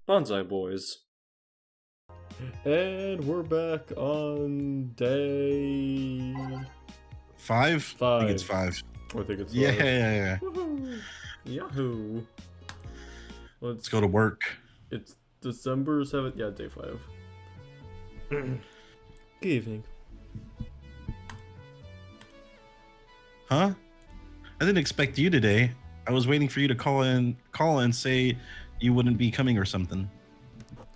BanzaiBois. And we're back on day Five? I think it's 5. five. I think it's Yeah, 5. yeah. Woohoo! Yahoo! Let's go to work. It's December 7th. Yeah, day 5. Good evening. Huh? I didn't expect you today. I was waiting for you to call and say you wouldn't be coming or something.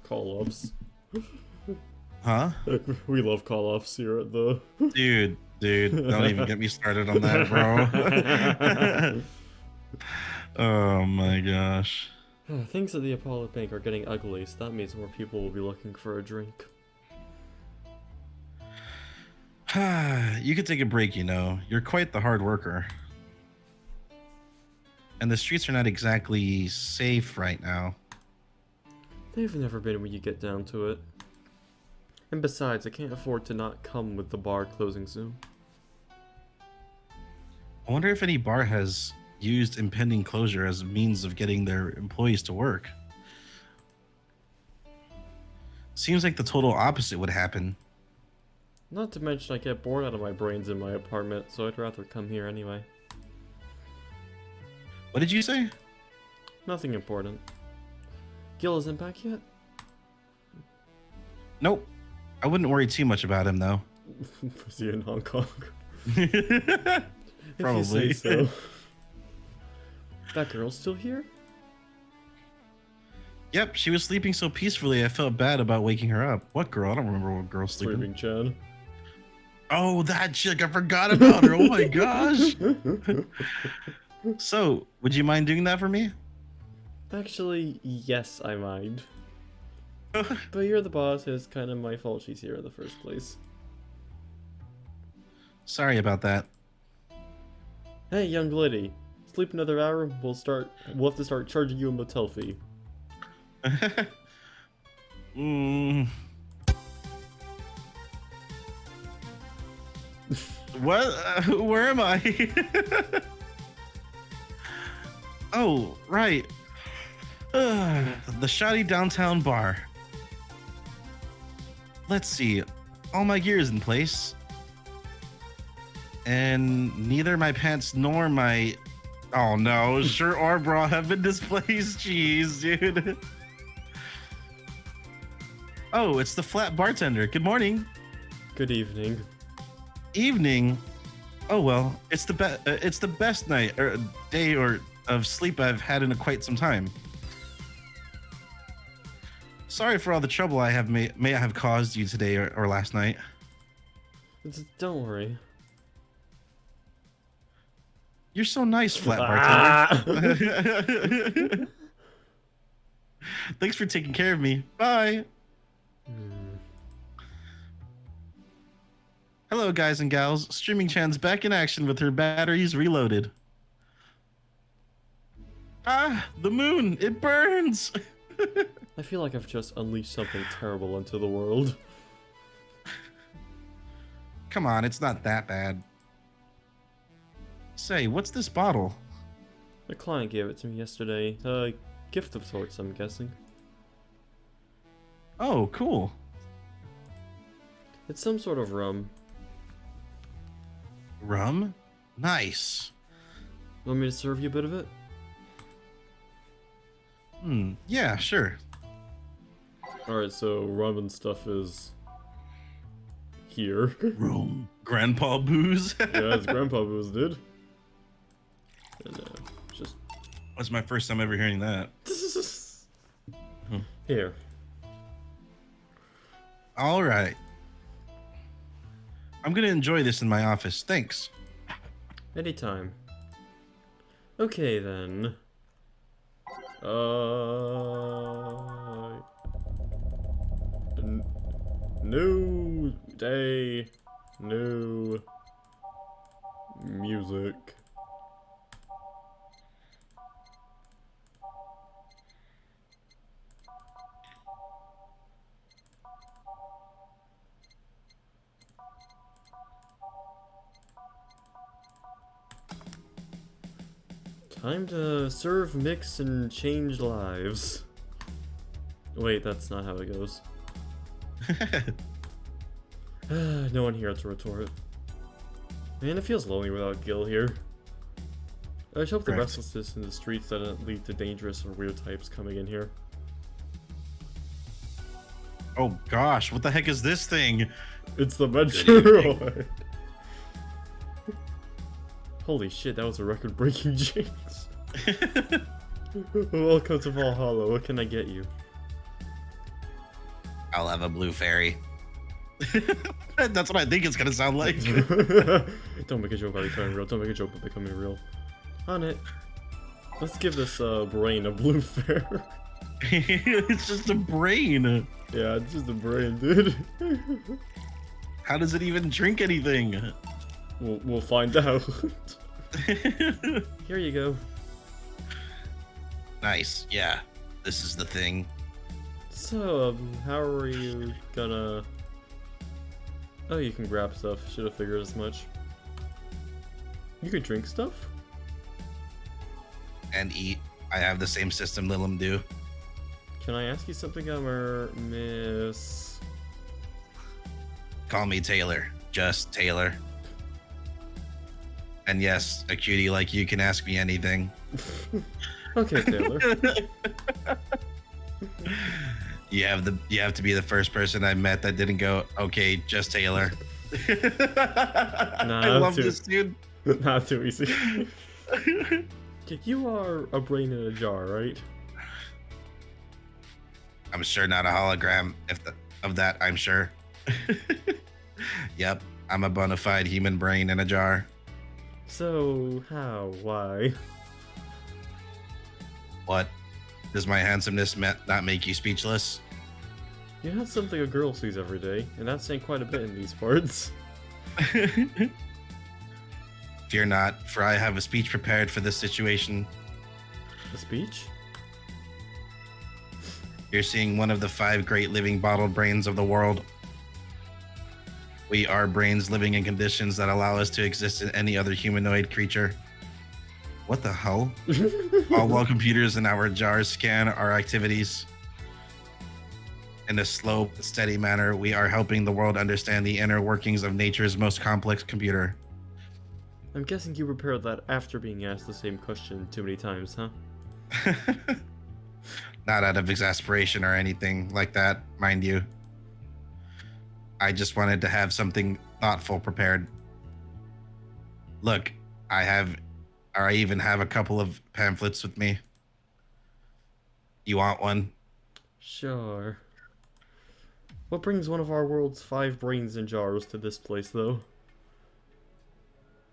Call-offs. Huh? We love call-offs here at the... Dude, don't even get me started on that, bro. Oh my gosh. Things at the Apollo Bank are getting ugly, so that means more people will be looking for a drink. You could take a break, you know. You're quite the hard worker. And the streets are not exactly safe right now. They've never been when you get down to it. And besides, I can't afford to not come with the bar closing soon. I wonder if any bar has used impending closure as a means of getting their employees to work. Seems like the total opposite would happen. Not to mention I get bored out of my brains in my apartment, so I'd rather come here anyway. What did you say? Nothing important. Gil isn't back yet? Nope. I wouldn't worry too much about him, though. Was he in Hong Kong? Probably. If you say so. That girl's still here? Yep, she was sleeping so peacefully I felt bad about waking her up. What girl? I don't remember what girl sleeping. Chan. Oh, that chick. I forgot about her. Oh my gosh. So, would you mind doing that for me? Actually, yes, I mind. But you're the boss, it's kind of my fault she's here in the first place. Sorry about that. Hey, young lady. Sleep another hour, we'll have to start charging you a motel fee. What? Where am I? Oh, right. The shoddy downtown bar. Let's see. All my gear is in place. And neither my pants nor my... Oh no, shirt or bra have been displaced. Jeez, dude. Oh, it's the flat bartender. Good morning. Good evening. Evening. Oh well, it's the best night or day or of sleep I've had in quite some time. Sorry for all the trouble I have may I have caused you today or last night. Don't worry. You're so nice, flat bartender. Thanks for taking care of me. Bye. Hello, guys and gals. Streaming Chan's back in action with her batteries reloaded. Ah, the moon. It burns. I feel like I've just unleashed something terrible into the world. Come on, it's not that bad. Say, what's this bottle? A client gave it to me yesterday. A gift of sorts, I'm guessing. Oh, cool. It's some sort of rum. Rum? Nice. Want me to serve you a bit of it? Yeah, sure. Alright, so rum and stuff is... here. Rum. Grandpa booze? Yeah, it's Grandpa Booze, dude. And, just... That's my first time ever hearing that. Here. All right. I'm gonna enjoy this in my office. Thanks. Anytime. Okay, then. New day, new music. Time to serve, mix, and change lives. Wait, that's not how it goes. No one here to retort. Man, it feels lonely without Gil here. I just hope the Correct. restlessness in the streets doesn't lead to dangerous or weird types coming in here. Oh gosh, what the heck is this thing? It's the Metroid! Holy shit, that was a record-breaking jinx. Welcome to Valhalla, what can I get you? I'll have a blue fairy. That's what I think it's gonna sound like. Don't make a joke about becoming real, don't make a joke about becoming real. On it. Let's give this brain a blue fairy. It's just a brain. Yeah, it's just a brain, dude. How does it even drink anything? We'll find out. Here you go. Nice. Yeah, this is the thing. So, how are you gonna... Oh, you can grab stuff. Should have figured as much. You can drink stuff? And eat. I have the same system Lilim do. Can I ask you something, Miss... Call me Taylor. Just Taylor. And yes, a cutie like you can ask me anything. Okay, Taylor. You have to be the first person I met that didn't go, okay, just Taylor. I love this dude. Not too easy. You are a brain in a jar, right? I'm sure not a hologram of that, I'm sure. Yep, I'm a bona fide human brain in a jar. So, how? Why? What? Does my handsomeness not make you speechless? You have something a girl sees every day, and that's saying quite a bit in these parts. Fear not, for I have a speech prepared for this situation. A speech? You're seeing one of the 5 great living bottled brains of the world. We are brains living in conditions that allow us to exist in any other humanoid creature. What the hell? All while computers in our jars scan our activities. In a slow, steady manner, we are helping the world understand the inner workings of nature's most complex computer. I'm guessing you prepared that after being asked the same question too many times, huh? Not out of exasperation or anything like that, mind you. I just wanted to have something thoughtful prepared. Look, I even have a couple of pamphlets with me. You want one? Sure. What brings one of our world's 5 brains in jars to this place, though?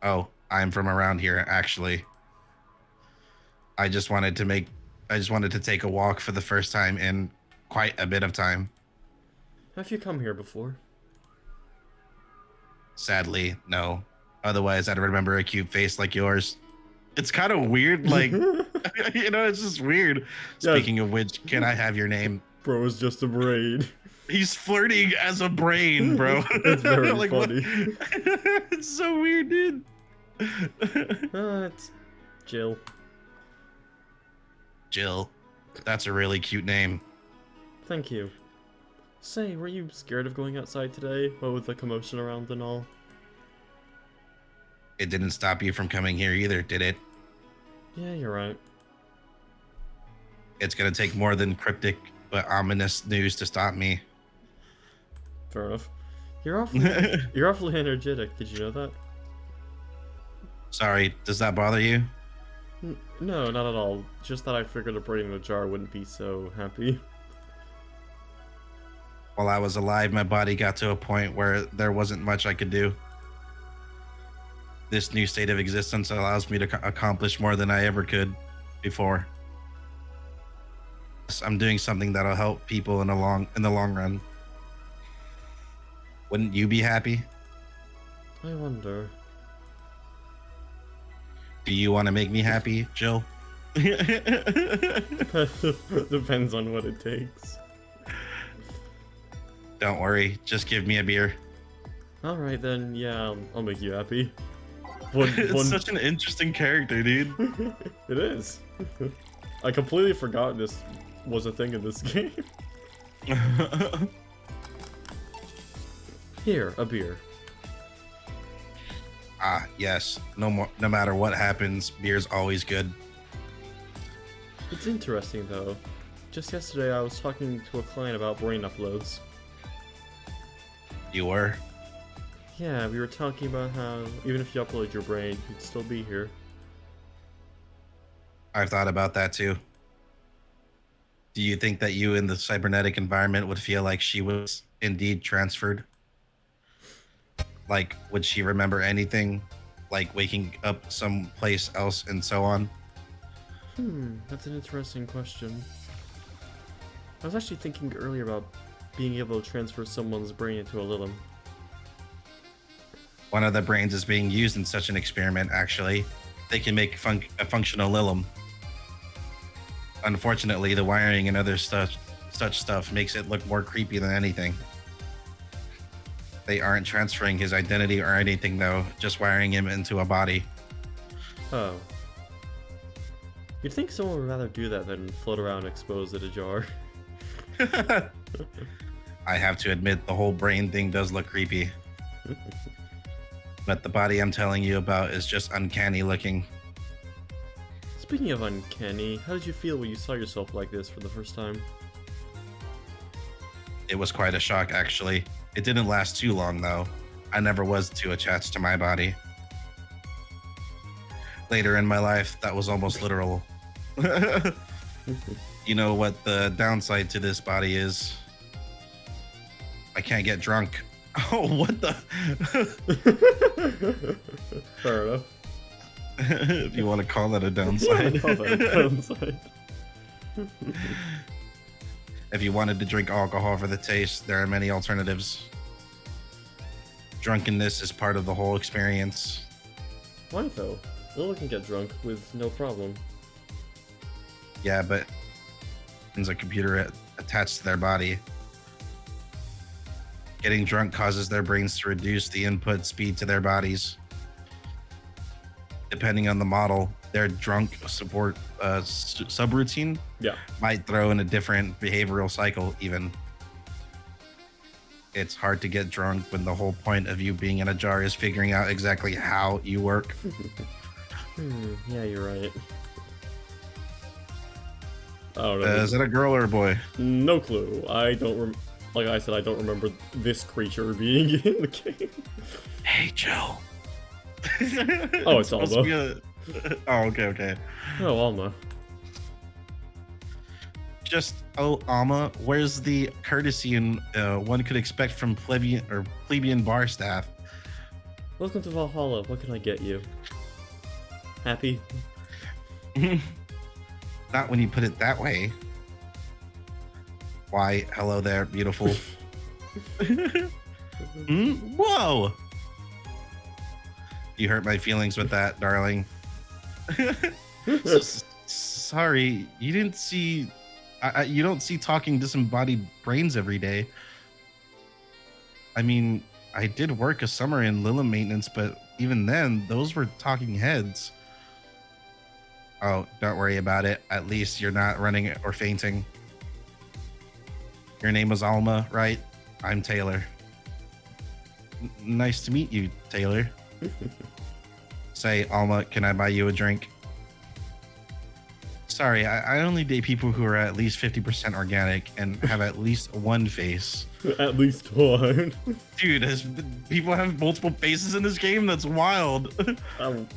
Oh, I'm from around here, actually. I just wanted to take a walk for the first time in quite a bit of time. Have you come here before? Sadly, no. Otherwise, I'd remember a cute face like yours. It's kind of weird, like, it's just weird. Yeah. Speaking of which, can I have your name? Bro is just a brain. He's flirting as a brain, bro. It's very like, funny. It's so weird, dude. It's Jill. Jill. That's a really cute name. Thank you. Say, were you scared of going outside today? What with the commotion around and all? It didn't stop you from coming here either, did it? Yeah, you're right. It's gonna take more than cryptic but ominous news to stop me. Fair enough. You're awfully energetic. Did you know that? Sorry, does that bother you? No, not at all. Just that I figured a brain in a jar wouldn't be so happy. While I was alive, my body got to a point where there wasn't much I could do. This new state of existence allows me to accomplish more than I ever could before. I'm doing something that'll help people in the long run. Wouldn't you be happy? I wonder. Do you want to make me happy, Jill? Depends on what it takes. Don't worry, just give me a beer. Alright then, yeah, I'll make you happy. It's such an interesting character, dude. It is. I completely forgot this was a thing in this game. Here, a beer. Ah, yes. No matter what happens, beer's always good. It's interesting though. Just yesterday I was talking to a client about brain uploads. You were? Yeah, we were talking about how even if you upload your brain, you'd still be here. I've thought about that too. Do you think that you in the cybernetic environment would feel like she was indeed transferred? Like, would she remember anything? Like waking up someplace else and so on? That's an interesting question. I was actually thinking earlier about being able to transfer someone's brain into a Lilim. One of the brains is being used in such an experiment, actually. They can make a functional Lilim. Unfortunately, the wiring and other such stuff makes it look more creepy than anything. They aren't transferring his identity or anything, though, just wiring him into a body. Oh. You'd think someone would rather do that than float around exposed at a jar. I have to admit, the whole brain thing does look creepy. But the body I'm telling you about is just uncanny looking. Speaking of uncanny, how did you feel when you saw yourself like this for the first time? It was quite a shock, actually. It didn't last too long, though. I never was too attached to my body. Later in my life, that was almost literal. You know what the downside to this body is? I can't get drunk. Oh, what the? Fair enough. If you want to call that a downside. If you wanted to drink alcohol for the taste, there are many alternatives. Drunkenness is part of the whole experience. Why though? Lila can get drunk with no problem. Yeah, but there's a computer attached to their body. Getting drunk causes their brains to reduce the input speed to their bodies. Depending on the model, their drunk support subroutine might throw in a different behavioral cycle even. It's hard to get drunk when the whole point of you being in a jar is figuring out exactly how you work. Yeah, you're right. I don't know. Is it a girl or a boy? No clue. I don't like I said, I don't remember this creature being in the game. Hey, Joe. Oh, it's Alma. Oh, okay. Oh, Alma. Just, Alma, where's the courtesy one could expect from plebeian bar staff? Welcome to Valhalla. What can I get you? Happy? Not when you put it that way. Why, hello there, beautiful. Whoa! You hurt my feelings with that, darling. Sorry, you didn't see... you don't see talking disembodied brains every day. I mean, I did work a summer in Lilim maintenance, but even then, those were talking heads. Oh, don't worry about it. At least you're not running or fainting. Your name was Alma, right? I'm Taylor. Nice to meet you, Taylor. Say, Alma, can I buy you a drink? Sorry, I only date people who are at least 50% organic and have at least one face. At least one. Dude, people have multiple faces in this game? That's wild.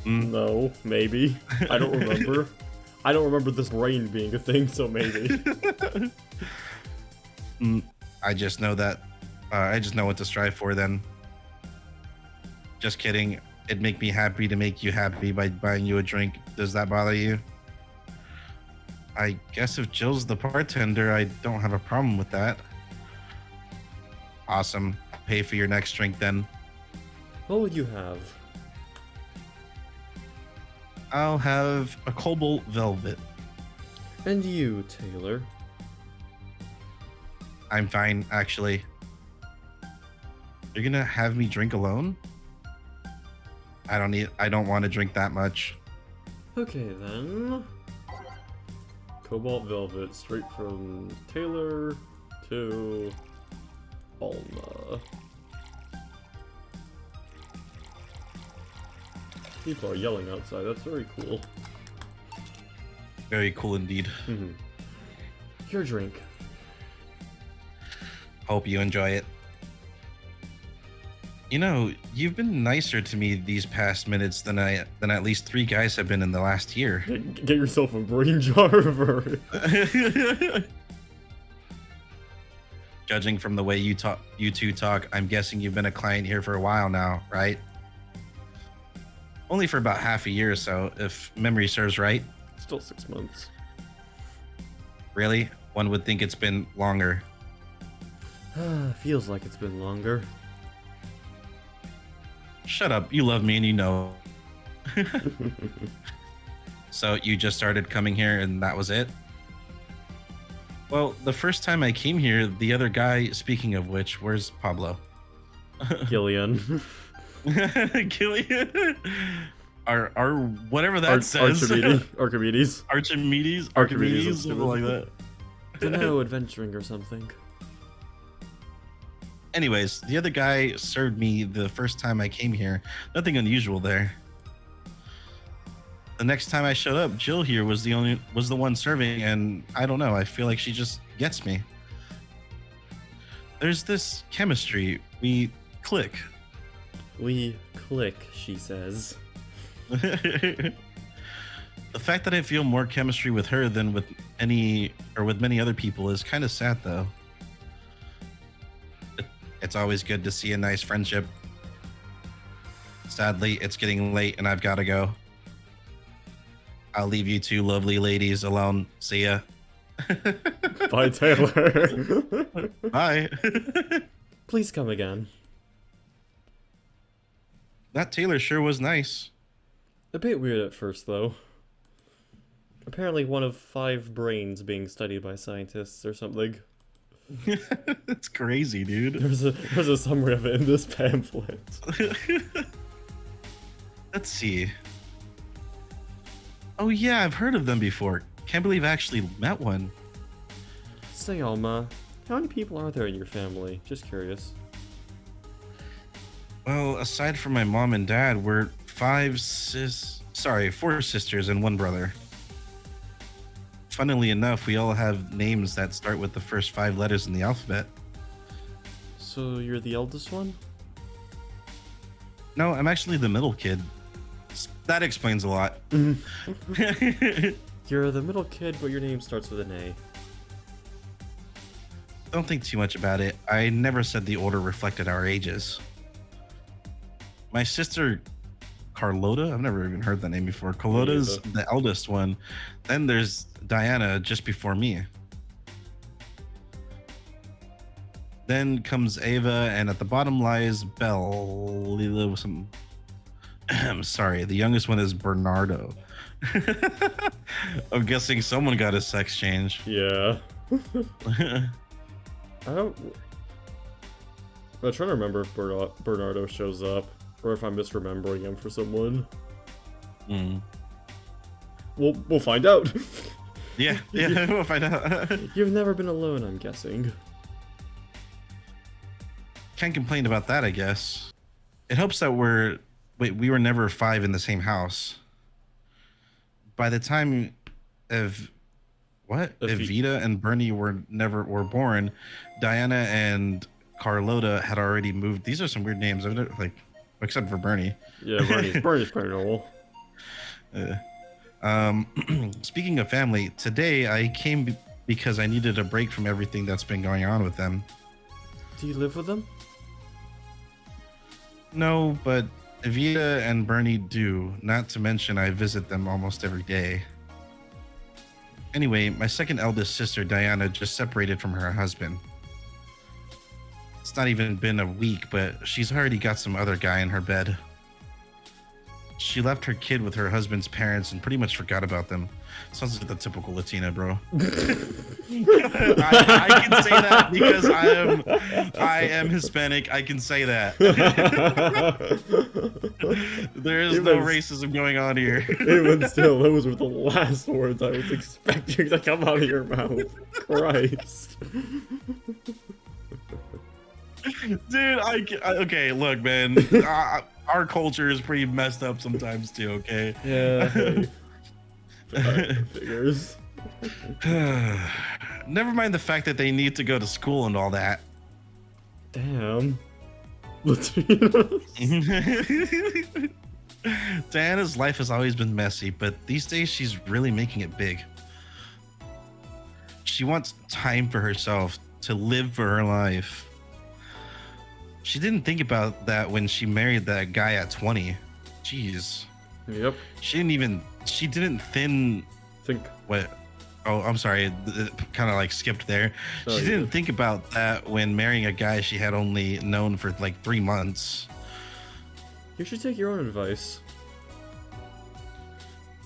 No, maybe. I don't remember. I don't remember this brain being a thing, so maybe. I just know that. I just know what to strive for then. Just kidding. It'd make me happy to make you happy by buying you a drink. Does that bother you? I guess if Jill's the bartender, I don't have a problem with that. Awesome. Pay for your next drink then. What will you have? I'll have a Cobalt Velvet. And you, Taylor? I'm fine, actually. You're gonna have me drink alone? I don't want to drink that much. Okay then. Cobalt Velvet, straight from Taylor. to Alma. People are yelling outside. That's very cool. Very cool indeed. Your drink. Hope you enjoy it. You know, you've been nicer to me these past minutes than at least 3 guys have been in the last year. Get yourself a brain jar. Judging from the way you two talk, I'm guessing you've been a client here for a while now, right? Only for about half a year or so, if memory serves right. Still 6 months. Really? One would think it's been longer. Feels like it's been longer. Shut up, you love me and you know. So you just started coming here and that was it? Well, the first time I came here, the other guy, speaking of which, where's Pablo? Gillian. Gillian? Our whatever that says. Archimedes. Archimedes, something like that. Dunno, adventuring or something. Anyways, the other guy served me the first time I came here. Nothing unusual there. The next time I showed up, Jill here was the one serving, and I don't know, I feel like she just gets me. There's this chemistry. We click. We click, she says. The fact that I feel more chemistry with her than with many other people is kind of sad though. It's always good to see a nice friendship. Sadly, it's getting late and I've got to go. I'll leave you two lovely ladies alone. See ya. Bye, Taylor. Bye. Please come again. That Taylor sure was nice. A bit weird at first, though. Apparently one of 5 brains being studied by scientists or something. That's crazy, dude. There's a summary of it in this pamphlet. Let's see. Oh yeah, I've heard of them before. Can't believe I actually met one. Say, Alma, how many people are there in your family? Just curious. Well, aside from my mom and dad, we're 4 sisters and 1 brother. Funnily enough, we all have names that start with the first 5 letters in the alphabet. So you're the eldest one? No, I'm actually the middle kid. That explains a lot. You're the middle kid, but your name starts with an A. Don't think too much about it. I never said the order reflected our ages. My sister Carlota, I've never even heard that name before. Carlota's the eldest one. Then there's Diana just before me. Then comes Ava, and at the bottom lies Belle. I'm sorry, the youngest one is Bernardo. I'm guessing someone got a sex change. Yeah. I'm trying to remember if Bernardo shows up, or if I'm misremembering him for someone. We'll find out. Yeah, we'll find out. You've never been alone, I'm guessing. Can't complain about that, I guess. It helps that we were never 5 in the same house. By the time Evita and Bernie were born, Diana and Carlota had already moved. These are some weird names, except for Bernie. Yeah, Bernie's pretty normal. Speaking of family, today I came because I needed a break from everything that's been going on with them. Do you live with them? No, but Evita and Bernie do. Not to mention I visit them almost every day. Anyway, my second eldest sister, Diana, just separated from her husband. It's not even been a week, but she's already got some other guy in her bed. She left her kid with her husband's parents and pretty much forgot about them. Sounds like the typical Latina, bro. I can say that because I am Hispanic. I can say that. There is no racism going on here. Even still, those were the last words I was expecting to come out of your mouth. Christ. Dude, okay, look, man. Our culture is pretty messed up sometimes too, okay? Yeah. Figures. Never mind the fact that they need to go to school and all that. Damn. Latinos. Diana's life has always been messy, but these days she's really making it big. She wants time for herself, to live for her life. She didn't think about that when she married that guy at 20. Jeez. Yep. She didn't think. What? Oh, I'm sorry. It kind of like skipped there. Oh, She didn't think about that when marrying a guy she had only known for like 3 months. You should take your own advice.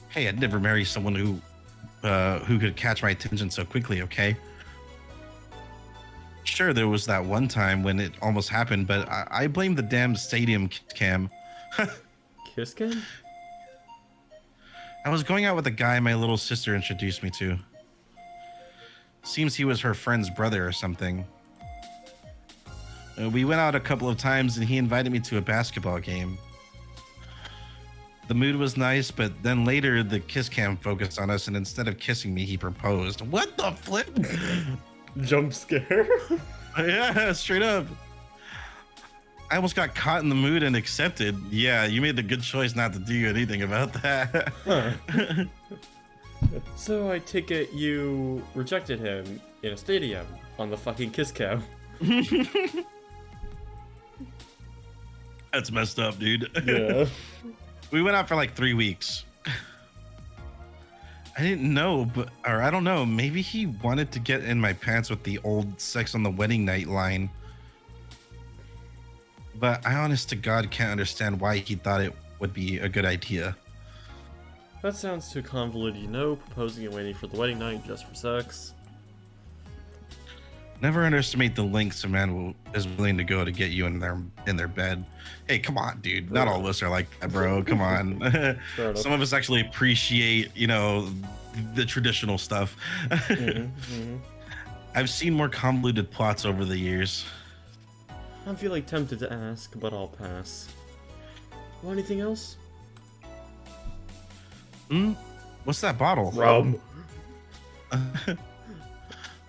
Hey, I'd never marry someone who could catch my attention so quickly, okay? Sure, there was that one time when it almost happened, but I blame the damn stadium cam. Kiss cam? I was going out with a guy my little sister introduced me to. Seems he was her friend's brother or something. We went out a couple of times and he invited me to a basketball game. The mood was nice, but then later the kiss cam focused on us and instead of kissing me, he proposed. What the flip? Jump scare? Yeah, straight up. I almost got caught in the mood and accepted. Yeah, you made the good choice not to do anything about that. Huh. So I take it you rejected him in a stadium on the fucking kiss cam. That's messed up, dude. Yeah. We went out for like 3 weeks. I didn't know, or I don't know, maybe he wanted to get in my pants with the old sex on the wedding night line. But I honest to God can't understand why he thought it would be a good idea. That sounds too convoluted, you know, proposing and waiting for the wedding night just for sex. Never underestimate the lengths a man is willing to go to get you in their bed. Hey, come on, dude. Not all of us are like that, bro. Come on. Some of us actually appreciate, the traditional stuff. I've seen more convoluted plots over the years. I'm feeling tempted to ask, but I'll pass. Want anything else? What's that bottle? Rum.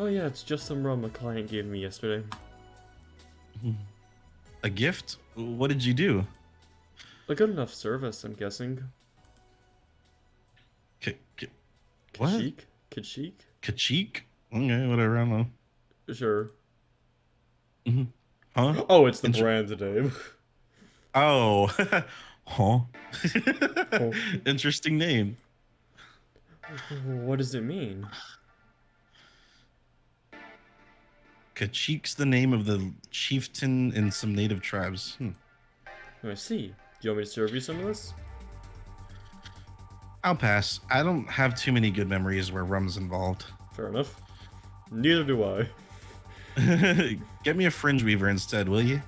Oh yeah, it's just some rum a client gave me yesterday. A gift? What did you do? A good enough service, I'm guessing. What? Kachik? Kachik? Okay, whatever, I don't know. Sure. Huh? Oh, it's the brand name. Oh. Huh? Oh. Interesting name. What does it mean? Kachik's the name of the chieftain in some native tribes. I see. Do you want me to serve you some of this? I'll pass. I don't have too many good memories where rum's involved. Fair enough. Neither do I. Get me a fringe weaver instead, will you?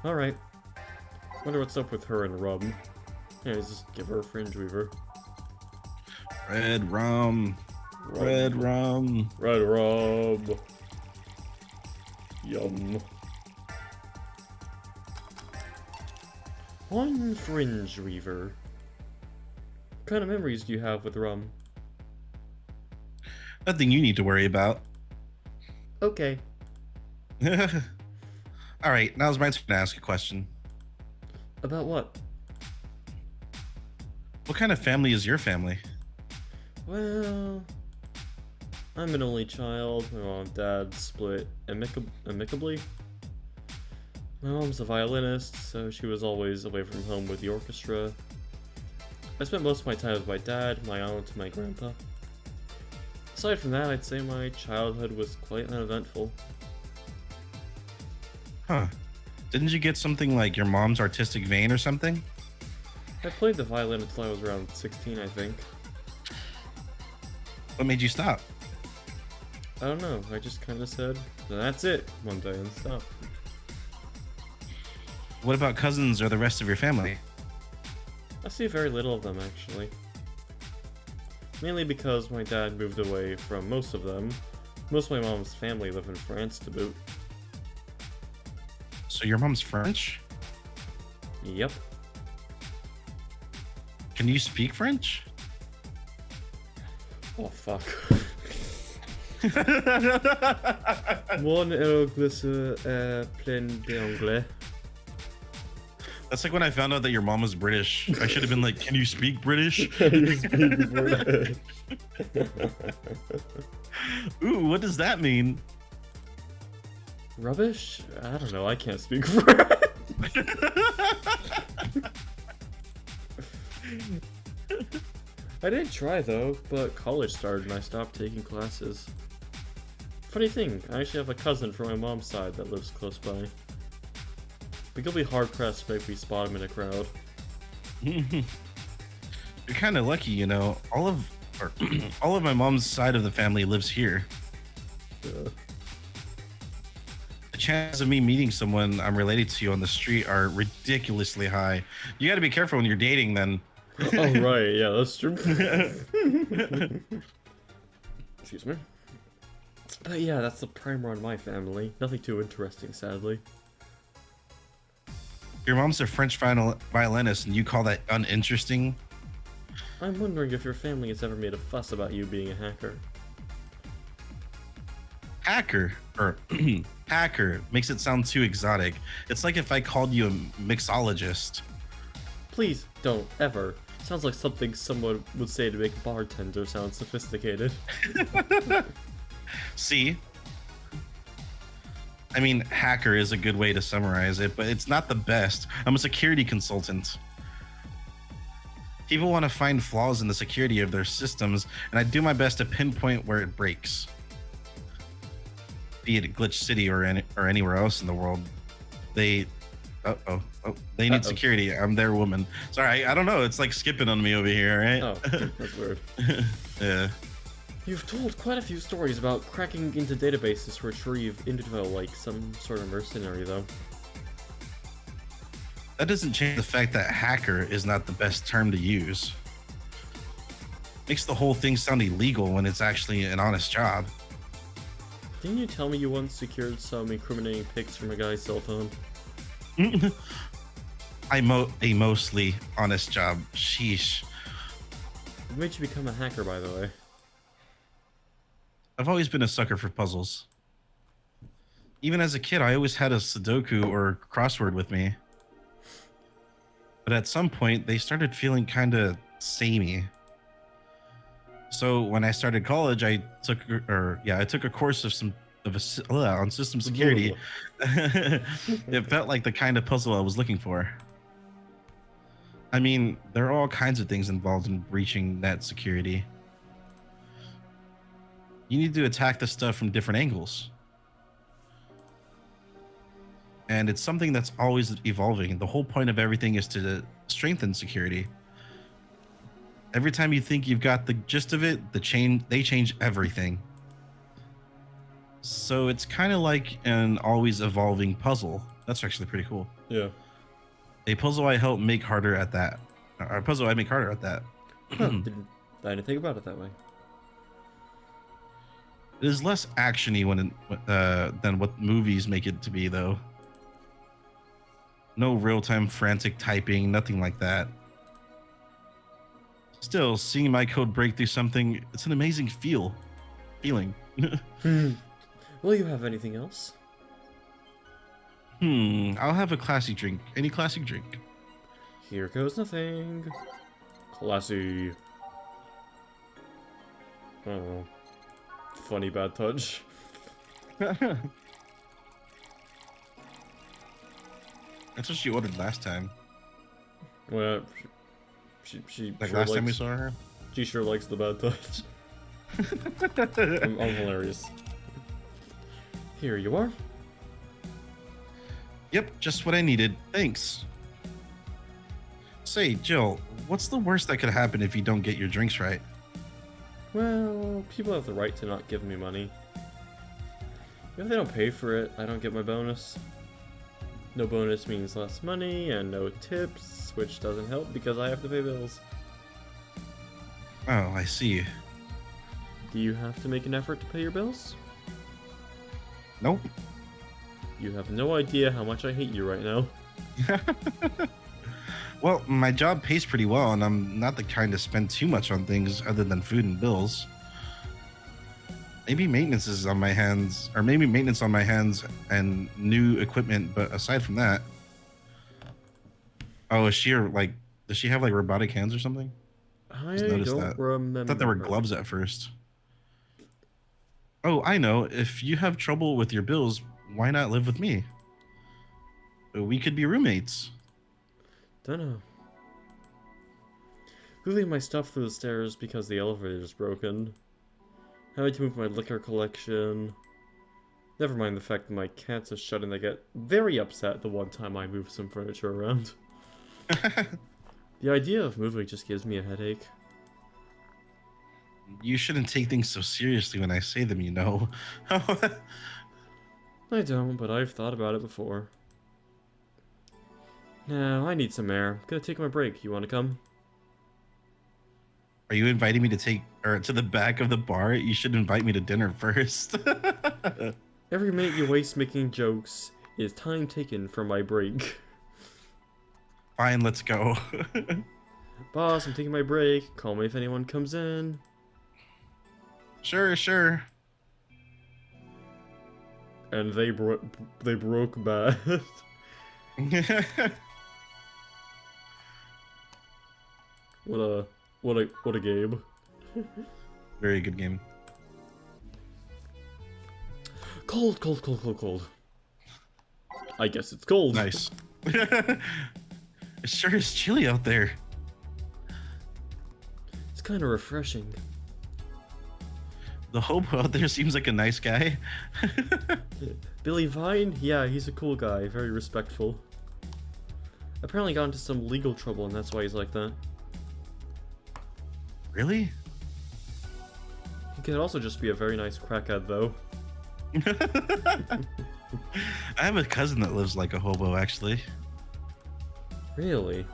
Alright. Wonder what's up with her and rum. Yeah, just give her a fringe weaver. Red rum. Red rum. Red rum. Yum. One fringe weaver. What kind of memories do you have with rum? Nothing you need to worry about. Okay. All right, now's my turn to ask a question. About what? What kind of family is your family? Well, I'm an only child. My mom and dad split amicably. My mom's a violinist, so she was always away from home with the orchestra. I spent most of my time with my dad, my aunt, and my grandpa. Aside from that, I'd say my childhood was quite uneventful. Huh. Didn't you get something like your mom's artistic vein or something? I played the violin until I was around 16, I think. What made you stop? I don't know. I just kind of said, that's it, one day and stopped. What about cousins or the rest of your family? I see very little of them, actually. Mainly because my dad moved away from most of them. Most of my mom's family live in France to boot. So your mom's French? Yep. Can you speak French? Oh, fuck. Mon anglais plein d'anglais. That's like when I found out that your mom was British. I should have been like, can you speak British? Can you speak British? Ooh, what does that mean? Rubbish? I don't know, I can't speak French. I did try though, but college started and I stopped taking classes. Funny thing, I actually have a cousin from my mom's side that lives close by. But you'll be hard pressed to make me spot him in a crowd. You're kind of lucky, you know. All of my mom's side of the family lives here. The chances of me meeting someone I'm related to on the street are ridiculously high. You got to be careful when you're dating, then. Oh right, yeah, that's true. Excuse me. But yeah, that's the primer on my family. Nothing too interesting, sadly. Your mom's a French violinist, and you call that uninteresting? I'm wondering if your family has ever made a fuss about you being a hacker. Hacker, or hacker, makes it sound too exotic. It's like if I called you a mixologist. Please don't ever. Sounds like something someone would say to make a bartender sound sophisticated. See? I mean, hacker is a good way to summarize it, but it's not the best. I'm a security consultant. People want to find flaws in the security of their systems, and I do my best to pinpoint where it breaks. Be it Glitch City or anywhere else in the world. They need security. I'm their woman. Sorry, I don't know. It's like skipping on me over here, right? Oh, that's weird. Yeah. You've told quite a few stories about cracking into databases to retrieve intel like some sort of mercenary, though. That doesn't change the fact that hacker is not the best term to use. Makes the whole thing sound illegal when it's actually an honest job. Didn't you tell me you once secured some incriminating pics from a guy's cell phone? A mostly honest job. Sheesh. What made you become a hacker, by the way? I've always been a sucker for puzzles. Even as a kid, I always had a Sudoku or crossword with me. But at some point, they started feeling kind of samey. So when I started college, I took a course on system security. It felt like the kind of puzzle I was looking for. I mean, there are all kinds of things involved in breaching net security. You need to attack the stuff from different angles. And it's something that's always evolving. The whole point of everything is to strengthen security. Every time you think you've got the gist of it, they change everything. So it's kind of like an always evolving puzzle. That's actually pretty cool. Yeah. A puzzle I help make harder at that. Or a puzzle I make harder at that. I didn't think about it that way. It is less actiony than what movies make it to be, though. No real-time frantic typing, nothing like that. Still, seeing my code break through something, it's an amazing feeling. Will you have anything else? I'll have a classy drink. Any classic drink? Here goes nothing. Classy. Oh. Funny bad touch. That's what she ordered last time. Well, she Like sure last time we likes, saw her? she sure likes the bad touch. I'm hilarious. Here you are. Yep, just what I needed. Thanks. Say, Jill, what's the worst that could happen if you don't get your drinks right? Well, people have the right to not give me money. If they don't pay for it, I don't get my bonus. No bonus means less money and no tips, which doesn't help because I have to pay bills. Oh, I see. Do you have to make an effort to pay your bills? Nope. You have no idea how much I hate you right now. Well, my job pays pretty well, and I'm not the kind to spend too much on things other than food and bills. Maybe maintenance is on my hands, or maybe maintenance on my hands and new equipment, but aside from that... Oh, is she, like, does she have, like, robotic hands or something? I Just noticed don't that. remember. I thought there were gloves at first. Oh, I know. If you have trouble with your bills, why not live with me? We could be roommates. Dunno. Moving my stuff through the stairs because the elevator is broken. Having to move my liquor collection. Never mind the fact that my cats are shut and they get very upset the one time I move some furniture around. The idea of moving just gives me a headache. You shouldn't take things so seriously when I say them, you know. I don't, but I've thought about it before. Now, I need some air. I'm gonna take my break. You wanna come? Are you inviting me to the back of the bar? You should invite me to dinner first. Every minute you waste making jokes is time taken from my break. Fine, let's go. Boss, I'm taking my break. Call me if anyone comes in. Sure. And they broke bad. What a game. Very good game. Cold. I guess it's cold. Nice. It sure is chilly out there. It's kind of refreshing. The hobo out there seems like a nice guy. Billy Vine? Yeah, he's a cool guy. Very respectful. Apparently got into some legal trouble and that's why he's like that. Really? He could also just be a very nice crackhead, though. I have a cousin that lives like a hobo, actually. Really?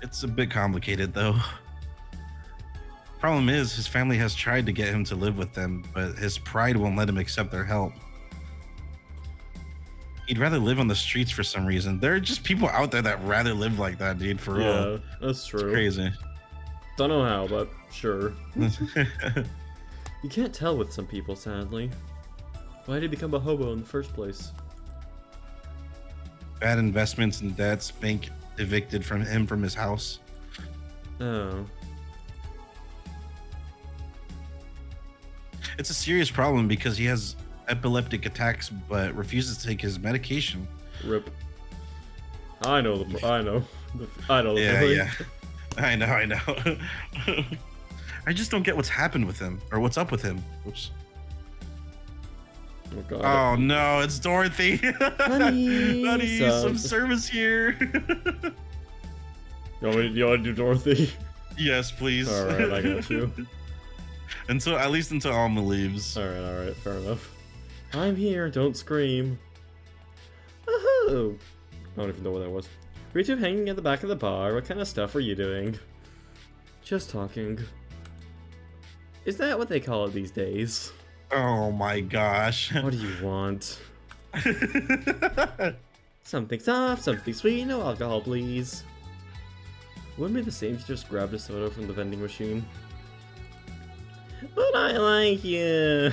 It's a bit complicated, though. Problem is, his family has tried to get him to live with them, but his pride won't let him accept their help. He'd rather live on the streets for some reason. There are just people out there that rather live like that, dude, for real. Yeah, that's true. It's crazy. Don't know how, but sure. You can't tell with some people, sadly. Why did he become a hobo in the first place? Bad investments and dad's bank evicted him from his house. Oh. It's a serious problem because he has epileptic attacks but refuses to take his medication. Rip. I know the feeling. Yeah. I know. I just don't get what's happened with him or what's up with him. Oops. Oh god. Oh no, it's Dorothy. Honey, some service here. You want to do Dorothy? Yes, please. Alright, I got you. At least until Alma leaves. Alright, fair enough. I'm here, don't scream. Oh, I don't even know what that was. Were you two hanging at the back of the bar? What kind of stuff were you doing? Just talking. Is that what they call it these days? Oh my gosh. What do you want? Something soft, something sweet, no alcohol, please. Wouldn't it be the same if you just grabbed a soda from the vending machine? But I like you.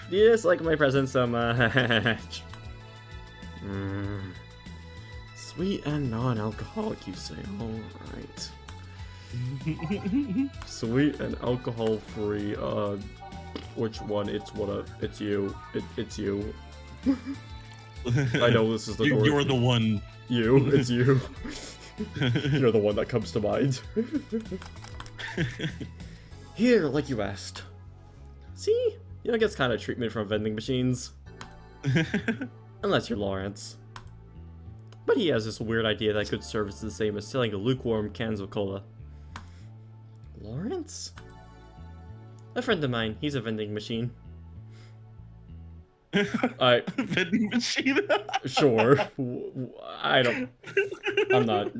Do you just like my present so much? Sweet and non-alcoholic, you say? Alright. Sweet and alcohol-free, which one? It's you. It's you. I know this is the door. You're the one. It's you. You're the one that comes to mind. Here, like you asked. See? You don't get kind of treatment from vending machines. Unless you're Lawrence. But he has this weird idea that good service is the same as selling lukewarm cans of cola. Lawrence? A friend of mine. He's a vending machine. Vending machine? Sure. I'm not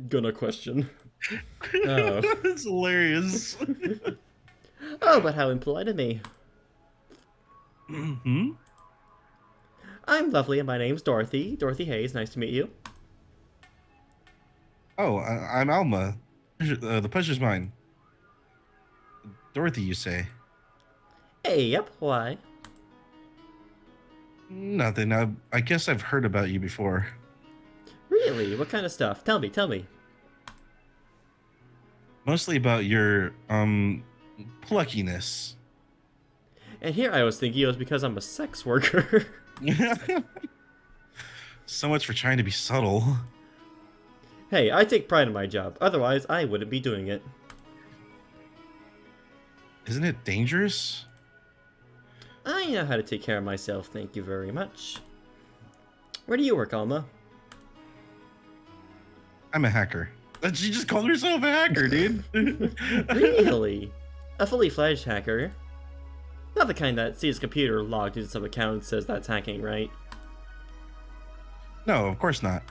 gonna question. Oh. That's hilarious. Oh, but how impolite of me. Mm-hmm. I'm lovely and my name's Dorothy. Dorothy Hayes, nice to meet you. Oh, I'm Alma. The pleasure's mine. Dorothy, you say? Hey, yep, why? Nothing. I guess I've heard about you before. Really? What kind of stuff? Tell me, tell me. Mostly about your, pluckiness. And here I was thinking it was because I'm a sex worker. So much for trying to be subtle. Hey, I take pride in my job. Otherwise, I wouldn't be doing it. Isn't it dangerous? I know how to take care of myself, thank you very much. Where do you work, Alma? I'm a hacker. She just called herself a hacker, dude. Really? A fully fledged hacker? Not the kind that sees a computer logged into some account and says that's hacking, right? No, of course not.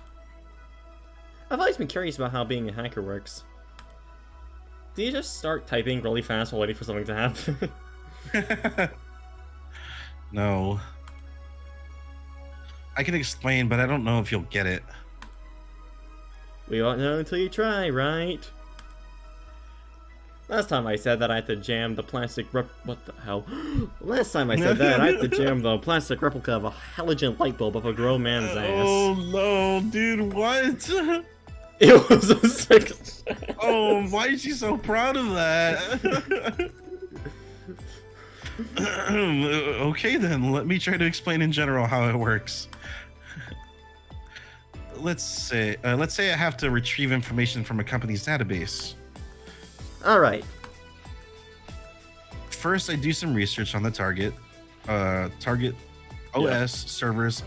I've always been curious about how being a hacker works. Do you just start typing really fast while waiting for something to happen? No. I can explain, but I don't know if you'll get it. We won't know until you try, right? Last time I said that I had to jam the plastic what the hell? Last time I said that I had to jam the plastic replica of a halogen light bulb up a grown man's ass. Oh no, dude, what? It was a sex. Oh, why is she so proud of that? Okay then, let me try to explain in general how it works. Let's say I have to retrieve information from a company's database. Alright. First, I do some research on the target OS servers.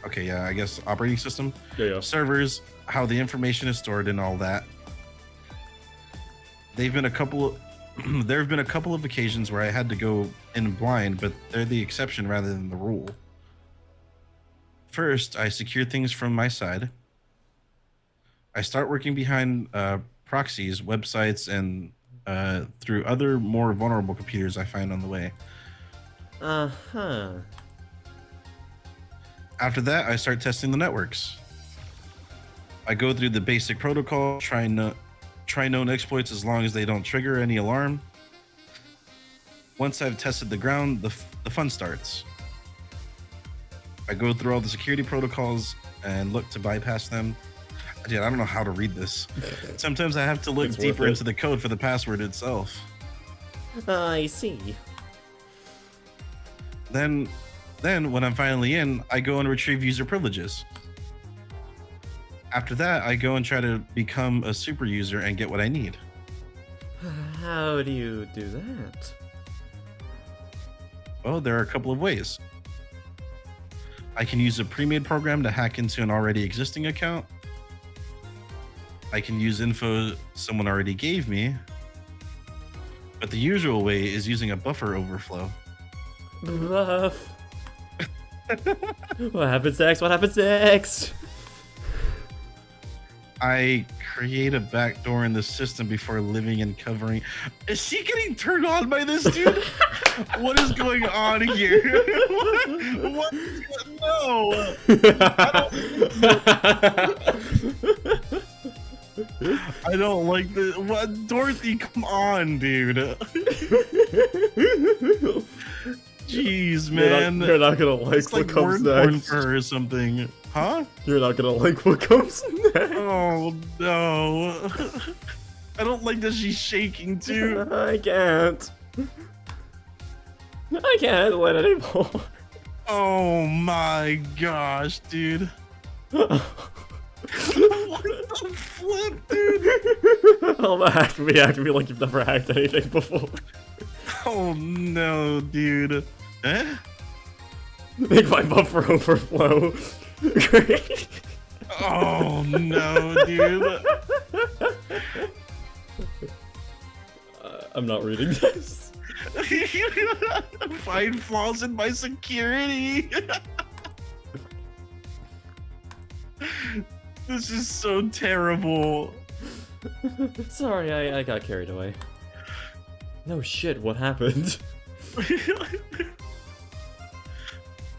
Okay, yeah, I guess operating system. Yeah. Servers, how the information is stored and all that. There have been a couple of occasions where I had to go in blind, but they're the exception rather than the rule. First, I secure things from my side. I start working behind proxies, websites, and through other more vulnerable computers I find on the way. Uh-huh. After that, I start testing the networks. I go through the basic protocol, try known exploits as long as they don't trigger any alarm. Once I've tested the ground, the fun starts. I go through all the security protocols and look to bypass them. Dude, I don't know how to read this. Sometimes I have to look deeper into the code for the password itself. I see. Then when I'm finally in, I go and retrieve user privileges. After that, I go and try to become a super user and get what I need. How do you do that? Well, there are a couple of ways. I can use a pre-made program to hack into an already existing account. I can use info someone already gave me. But the usual way is using a buffer overflow. Buff. What happens next? What happens next? I create a backdoor in the system before living and covering. Is she getting turned on by this dude? What is going on here? What? No. I don't like this. What, Dorothy? Come on, dude. Jeez, man. You're not gonna like it's what like comes porn next. for her or something. Huh? You're not gonna like what comes next. Oh no. I don't like that she's shaking too. I can't. I can't handle it anymore. Oh my gosh, dude. What the flip, dude? I'm acting me like you've never hacked anything before. Oh no, dude. Eh? Make my buffer overflow. Great. Oh no, dude. I'm not reading this. Find flaws in my security. This is so terrible. Sorry, I got carried away. No shit, what happened?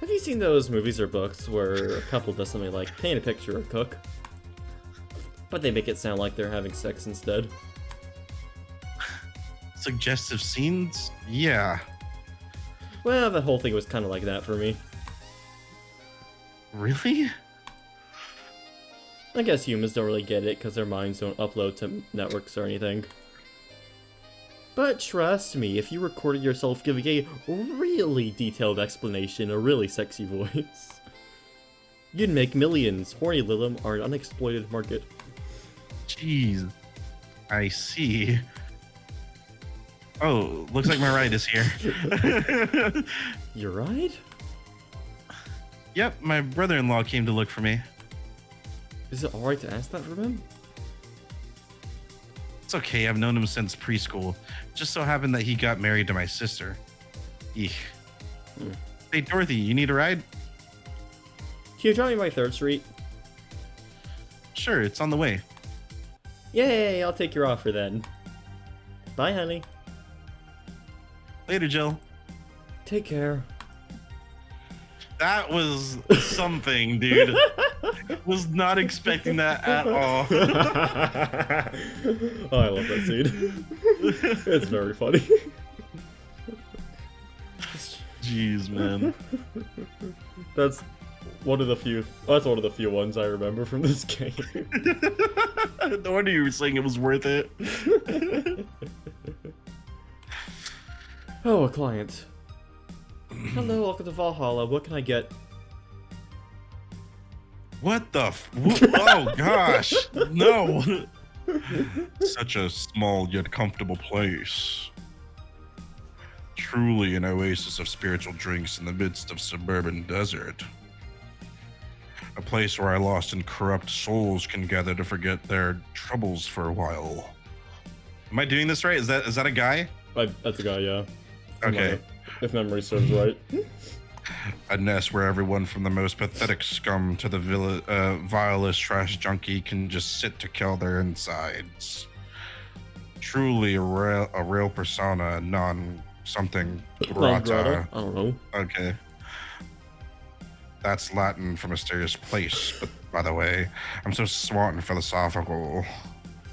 Have you seen those movies or books where a couple does something like paint a picture or cook, but they make it sound like they're having sex instead? Suggestive scenes? Yeah. Well, the whole thing was kind of like that for me. Really? I guess humans don't really get it because their minds don't upload to networks or anything. But trust me, if you recorded yourself giving a really detailed explanation, a really sexy voice, you'd make millions. Horny Lilim are an unexploited market. Jeez. I see. Oh, looks like my ride is here. Your ride? Yep, my brother-in-law came to look for me. Is it alright to ask that from him? It's okay, I've known him since preschool. Just so happened that he got married to my sister. Eek. Hey, Dorothy, you need a ride? Can you drive me by 3rd Street? Sure, it's on the way. Yay, I'll take your offer then. Bye, honey. Later, Jill. Take care. That was something, dude. Was not expecting that at all. Oh, I love that scene. It's very funny. Jeez, man. That's one of the few. That's one of the few ones I remember from this game. No wonder you were saying it was worth it. Oh, a client. Hello, welcome to Valhalla. What can I get? What the oh gosh, no. Such a small yet comfortable place. Truly an oasis of spiritual drinks in the midst of suburban desert. A place where our lost and corrupt souls can gather to forget their troubles for a while. Am I doing this right? Is that a guy? That's a guy, yeah. Okay. If memory serves right. A nest where everyone from the most pathetic scum to the vilest trash junkie can just sit to kill their insides. Truly a real persona, non-something grata. I don't know. Okay. That's Latin for mysterious place, but by the way, I'm so smart and philosophical.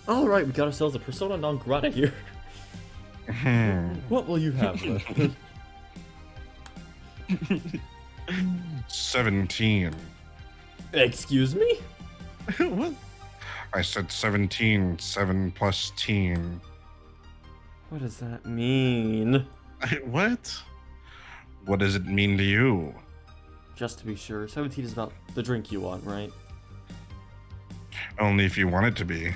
Alright, we got ourselves a persona non grata here. What will you have? 17. Excuse me? What? I said 17, 7 plus teen. What does that mean? What? What does it mean to you? Just to be sure, 17 is about the drink you want, right? Only if you want it to be.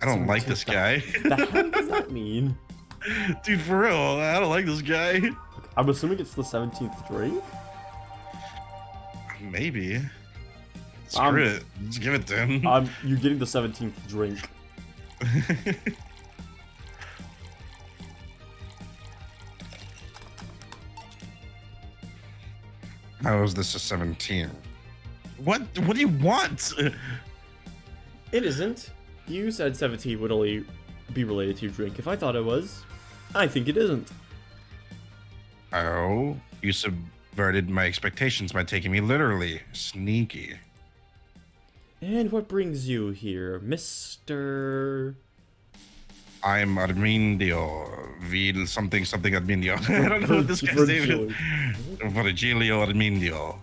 I don't like this guy. What does that mean? Dude, for real, I don't like this guy. I'm assuming it's the 17th drink? Maybe. Screw it. Just give it to him. You're getting the 17th drink. How is this a 17? What do you want? It isn't. You said 17 would only be related to drink. If I thought it was, I think it isn't. Oh, you subverted my expectations by taking me literally. Sneaky. And what brings you here, Mr. I'm Armindio. Vil something Armindio. I don't know what this guy's name is. Virgilio Armindio.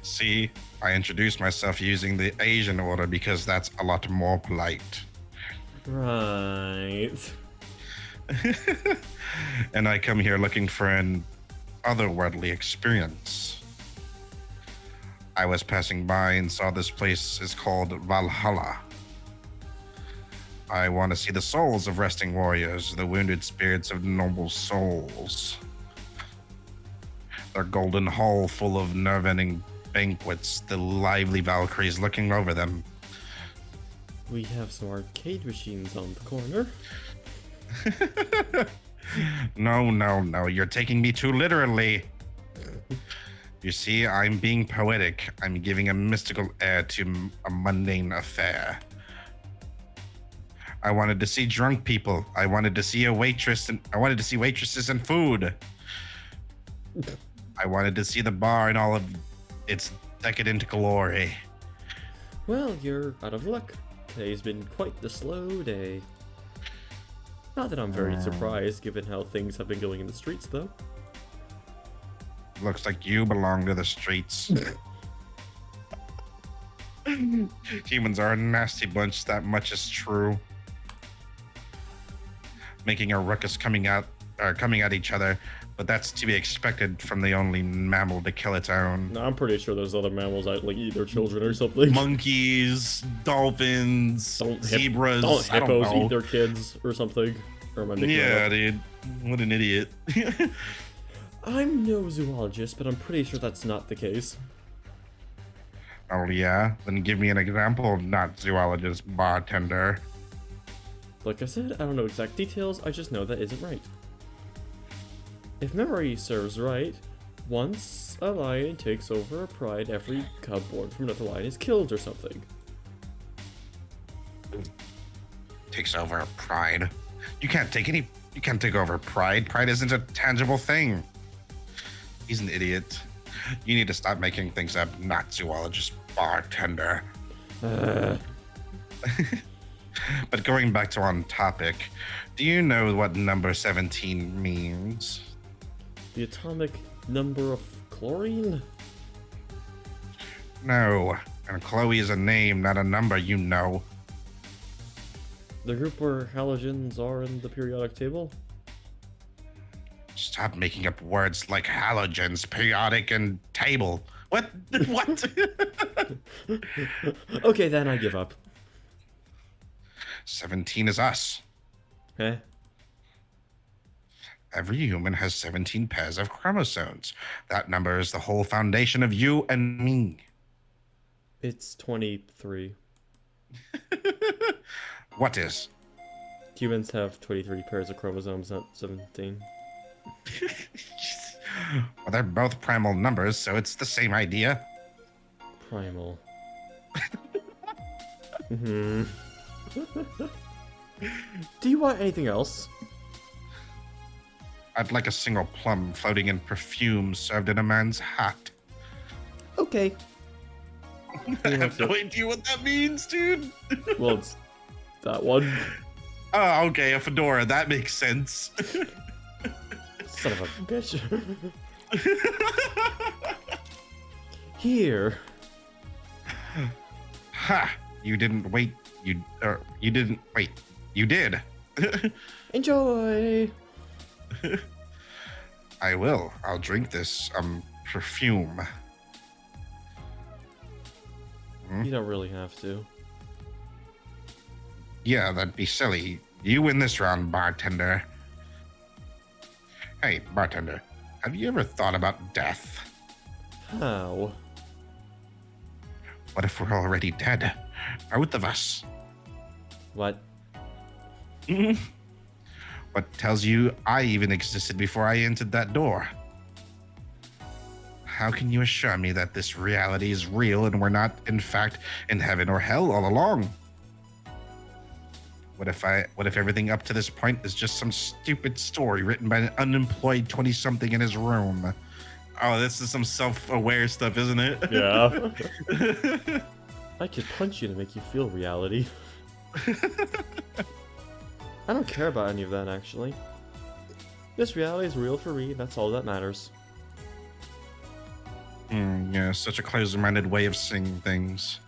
See, I introduced myself using the Asian order because that's a lot more polite. Right. And I come here looking for an otherworldly experience. I was passing by and saw this place is called Valhalla. I want to see the souls of resting warriors, the wounded spirits of noble souls. Their golden hall full of nerve-ending banquets, the lively Valkyries looking over them. We have some arcade machines on the corner. No, you're taking me too literally. You see, I'm being poetic. I'm giving a mystical air to a mundane affair. I wanted to see drunk people. I wanted to see I wanted to see waitresses and food. I wanted to see the bar in all of its decadent glory. Well, you're out of luck. Today's been quite the slow day. Not that I'm very surprised, given how things have been going in the streets, though. Looks like you belong to the streets. Humans are a nasty bunch, that much is true. Making a ruckus coming at each other, but that's to be expected from the only mammal to kill its own. No, I'm pretty sure there's other mammals that like eat their children or something. Monkeys, dolphins, zebras. Don't I don't hippos know. eat their kids or something? Or am I making that Yeah, up? dude. What an idiot. I'm no zoologist, but I'm pretty sure that's not the case. Oh yeah? Then give me an example of not zoologist, bartender. Like I said, I don't know exact details, I just know that isn't right. If memory serves right, once a lion takes over a pride, every cub born from another lion is killed or something. Takes over pride. You can't take over pride. Pride isn't a tangible thing. He's an idiot. You need to stop making things up, not zoologist, bartender. But going back to on topic, do you know what number 17 means? The atomic number of chlorine? No, and Chloe is a name, not a number, you know. The group where halogens are in the periodic table? Stop making up words like halogens, periodic, and table. What? What? Okay, then I give up. 17 is us. Eh? Every human has 17 pairs of chromosomes. That number is the whole foundation of you and me. It's 23. What is? Humans have 23 pairs of chromosomes, not 17. Well, they're both primal numbers, so it's the same idea. Primal. Do you want anything else? I'd like a single plum floating in perfume served in a man's hat. Okay. I have no idea what that means, dude. Well, it's that one. Oh, okay, a fedora. That makes sense. Son of a bitch. Here. Ha! You didn't wait. You didn't wait. You did. Enjoy. I will. I'll drink this perfume. You don't really have to. Yeah, that'd be silly. You win this round, bartender. Hey, bartender, have you ever thought about death? How? What if we're already dead? Both of us. What? What tells you I even existed before I entered that door? How can you assure me that this reality is real and we're not, in fact, in heaven or hell all along? What if everything up to this point is just some stupid story written by an unemployed 20-something in his room? Oh, this is some self-aware stuff, isn't it? Yeah. I could punch you to make you feel reality. I don't care about any of that, actually. This reality is real for me, that's all that matters. Yeah, such a closed-minded way of seeing things.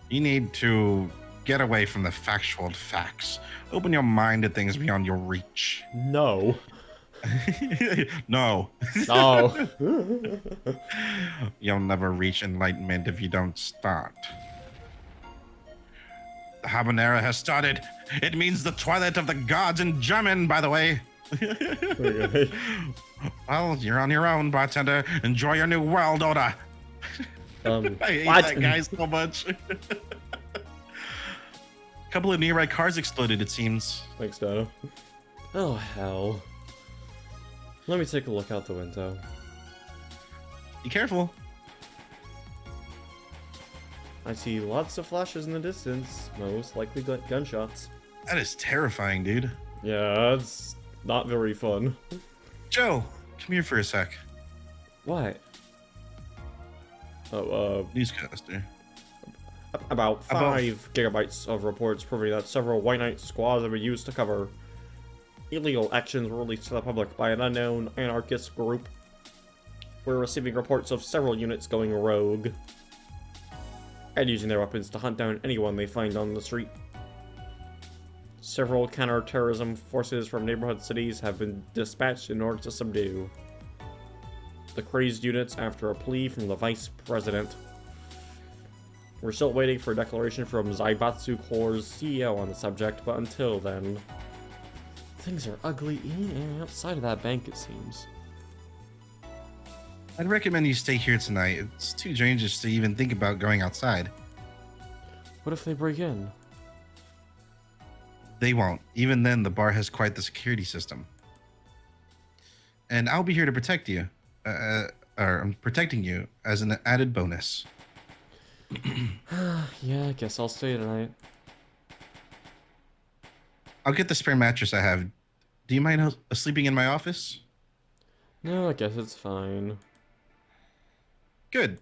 You need to get away from the factual facts. Open your mind to things beyond your reach. No. No. No. You'll never reach enlightenment if you don't start. The habanera has started. It means the twilight of the gods in German, by the way. Okay. Well, you're on your own, bartender. Enjoy your new world order. I hate What? that guy so much. A couple of nearby cars exploded, it seems. Thanks, Dado. Oh, hell. Let me take a look out the window. Be careful. I see lots of flashes in the distance, most likely gunshots. That is terrifying, dude. Yeah, it's not very fun. Joe, come here for a sec. What? Oh, Newscaster. about 5 gigabytes of reports proving that several White Knight squads have been used to cover illegal actions released to the public by an unknown anarchist group. We're receiving reports of several units going rogue and using their weapons to hunt down anyone they find on the street. Several counter-terrorism forces from neighborhood cities have been dispatched in order to subdue the crazed units after a plea from the vice president. We're still waiting for a declaration from Zaibatsu Corps' CEO on the subject, but until then, things are ugly in and outside of that bank, it seems. I'd recommend you stay here tonight. It's too dangerous to even think about going outside. What if they break in? They won't. Even then, the bar has quite the security system. And I'll be here to protect you. I'm protecting you as an added bonus. Yeah, I guess I'll stay tonight. I'll get the spare mattress I have. Do you mind sleeping in my office? No, I guess it's fine. Good.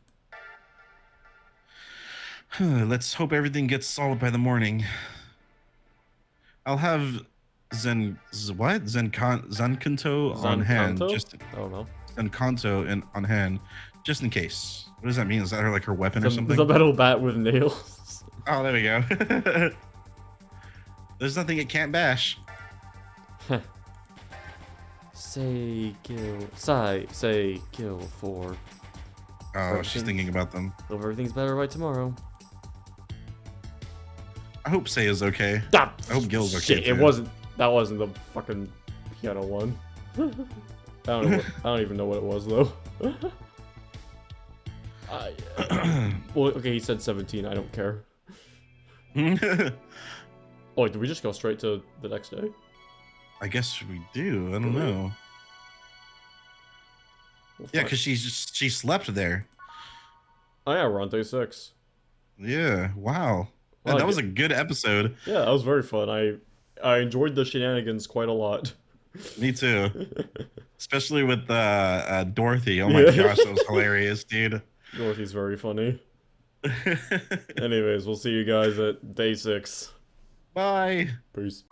Let's hope everything gets solved by the morning. I'll have Zenkanto on hand. Zankanto? Just I don't know. Zenkanto on hand, just in case. What does that mean? Is that her like her weapon or something? The metal bat with nails. Oh, there we go. There's nothing it can't bash. Say kill for. Oh, she's thinking about them. Hope everything's better by tomorrow. I hope Say is okay. Ah, I hope Gil's okay. shit, Too. that wasn't the fucking piano one. I don't even know what it was though. Well, okay, he said 17. I don't care. Oh, did we just go straight to the next day? I guess we do. I don't know. Well, Yeah, fuck. because she slept there. Oh yeah, we're on day 6. Yeah. Wow. Well, that was a good episode. Yeah, that was very fun. I enjoyed the shenanigans quite a lot. Me too. Especially with Dorothy. Oh my gosh, that was hilarious, dude. Dorothy's very funny. Anyways, we'll see you guys at day 6. Bye. Peace.